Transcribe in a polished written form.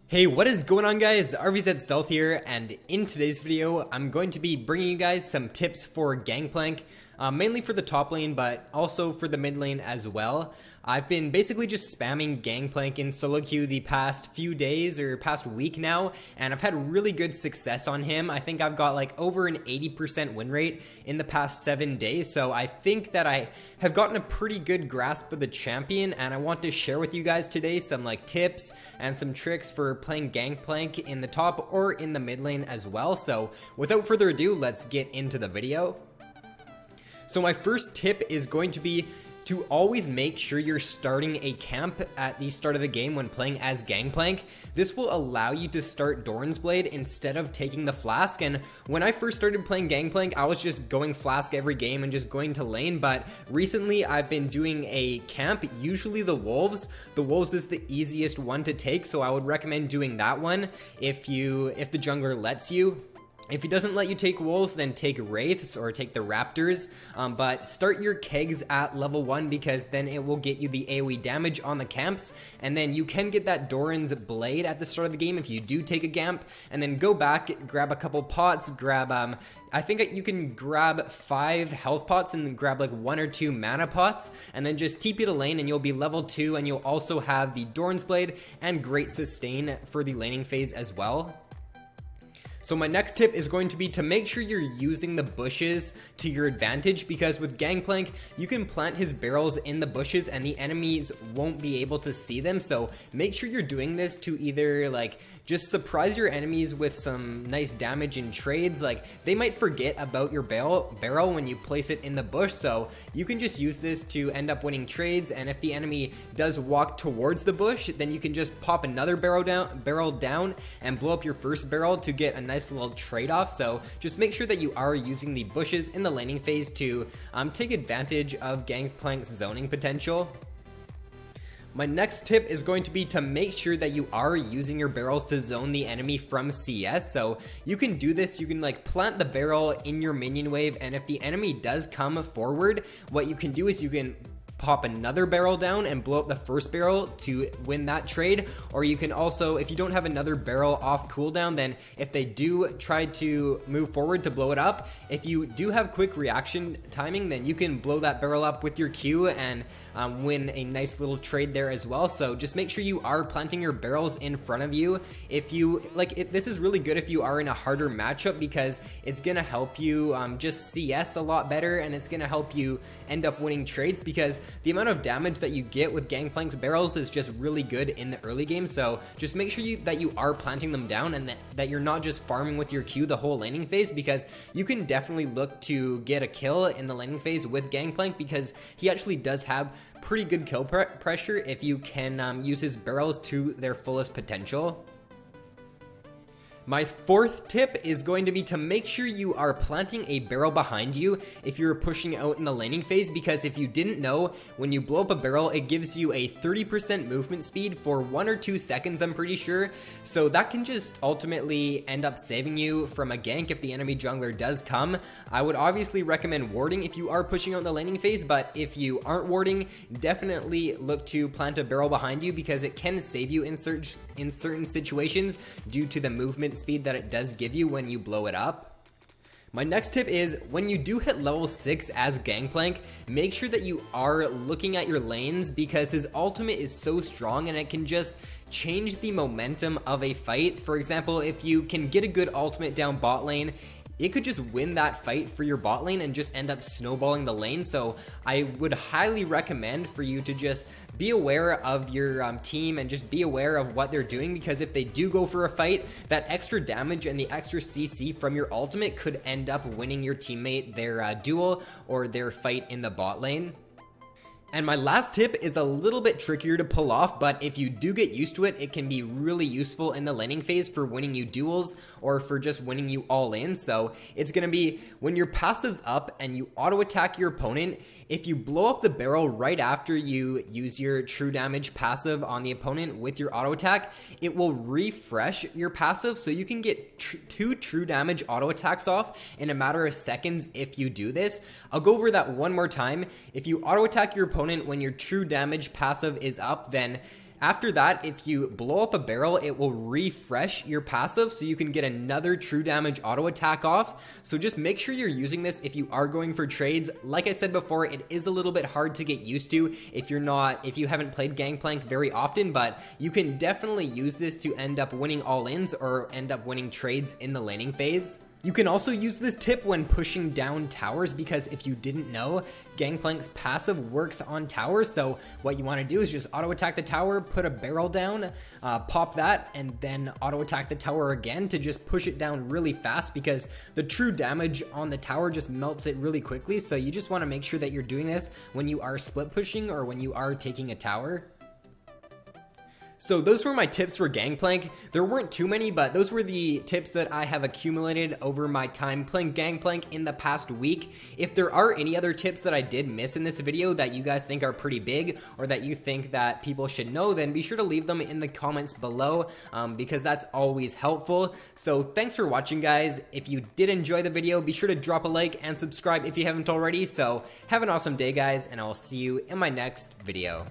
Hey, what is going on guys? RvzStealth here, and in today's video, I'm going to be bringing you guys some tips for Gangplank, mainly for the top lane, but also for the mid lane as well. I've been basically just spamming Gangplank in solo queue the past few days or past week now, and I've had really good success on him. I think I've got like over an 80% win rate in the past 7 days, so I think that I have gotten a pretty good grasp of the champion, and I want to share with you guys today some like tips and some tricks for playing Gangplank in the top or in the mid lane as well. So without further ado, let's get into the video. So my first tip is going to be to always make sure you're starting a camp at the start of the game when playing as Gangplank. This will allow you to start Doran's Blade instead of taking the Flask, and when I first started playing Gangplank, I was just going Flask every game and just going to lane, but recently I've been doing a camp, usually the Wolves. The Wolves is the easiest one to take, so I would recommend doing that one if the jungler lets you. If he doesn't let you take Wolves, then take Wraiths or take the Raptors, but start your kegs at level 1 because then it will get you the AoE damage on the camps, and then you can get that Doran's Blade at the start of the game if you do take a camp, and then go back, grab a couple pots, grab, I think you can grab 5 health pots and grab like 1 or 2 mana pots, and then just TP to lane and you'll be level 2, and you'll also have the Doran's Blade and great sustain for the laning phase as well. So my next tip is going to be to make sure you're using the bushes to your advantage, because with Gangplank, you can plant his barrels in the bushes and the enemies won't be able to see them. So make sure you're doing this to either like just surprise your enemies with some nice damage in trades. Like they might forget about your barrel when you place it in the bush, so you can just use this to end up winning trades. And if the enemy does walk towards the bush, then you can just pop another barrel down and blow up your first barrel to get a nice little trade-off. So just make sure that you are using the bushes in the laning phase to take advantage of Gangplank's zoning potential. My next tip is going to be to make sure that you are using your barrels to zone the enemy from CS. So you can do this, you can like plant the barrel in your minion wave, and if the enemy does come forward, what you can do is you can pop another barrel down and blow up the first barrel to win that trade. Or you can also, if you don't have another barrel off cooldown, then if they do try to move forward to blow it up, if you do have quick reaction timing, then you can blow that barrel up with your Q and win a nice little trade there as well. So just make sure you are planting your barrels in front of you. If you like this is really good if you are in a harder matchup, because it's gonna help you just CS a lot better, and it's gonna help you end up winning trades, because the amount of damage that you get with Gangplank's barrels is just really good in the early game. So just make sure that you are planting them down, and that you're not just farming with your Q the whole laning phase, because you can definitely look to get a kill in the laning phase with Gangplank, because he actually does have pretty good kill pressure if you can use his barrels to their fullest potential. My fourth tip is going to be to make sure you are planting a barrel behind you if you're pushing out in the laning phase, because if you didn't know, when you blow up a barrel, it gives you a 30% movement speed for 1 or 2 seconds, I'm pretty sure. So that can just ultimately end up saving you from a gank if the enemy jungler does come. I would obviously recommend warding if you are pushing out in the laning phase, but if you aren't warding, definitely look to plant a barrel behind you, because it can save you in certain situations due to the movement speed that it does give you when you blow it up. My next tip is, when you do hit level 6 as Gangplank, make sure that you are looking at your lanes, because his ultimate is so strong and it can just change the momentum of a fight. For example, if you can get a good ultimate down bot lane, it could just win that fight for your bot lane and just end up snowballing the lane. So I would highly recommend for you to just be aware of your team and just be aware of what they're doing, because if they do go for a fight, that extra damage and the extra CC from your ultimate could end up winning your teammate their duel or their fight in the bot lane. And my last tip is a little bit trickier to pull off, but if you do get used to it, it can be really useful in the laning phase for winning you duels or for just winning you all in. So it's going to be when your passive's up and you auto attack your opponent, if you blow up the barrel right after you use your true damage passive on the opponent with your auto attack, it will refresh your passive, so you can get 2 true damage auto attacks off in a matter of seconds if you do this. I'll go over that one more time. If you auto attack your opponent when your true damage passive is up, then After that, if you blow up a barrel, it will refresh your passive so you can get another true damage auto attack off. So just make sure you're using this if you are going for trades. Like I said before, it is a little bit hard to get used to if you haven't played Gangplank very often, but you can definitely use this to end up winning all-ins or end up winning trades in the laning phase. You can also use this tip when pushing down towers, because if you didn't know, Gangplank's passive works on towers. So what you want to do is just auto attack the tower, put a barrel down, pop that, and then auto attack the tower again to just push it down really fast, because the true damage on the tower just melts it really quickly. So you just want to make sure that you're doing this when you are split pushing or when you are taking a tower. So those were my tips for Gangplank. There weren't too many, but those were the tips that I have accumulated over my time playing Gangplank in the past week. If there are any other tips that I did miss in this video that you guys think are pretty big or that you think that people should know, then be sure to leave them in the comments below, because that's always helpful. So thanks for watching, guys. If you did enjoy the video, be sure to drop a like and subscribe if you haven't already. So have an awesome day, guys, and I'll see you in my next video.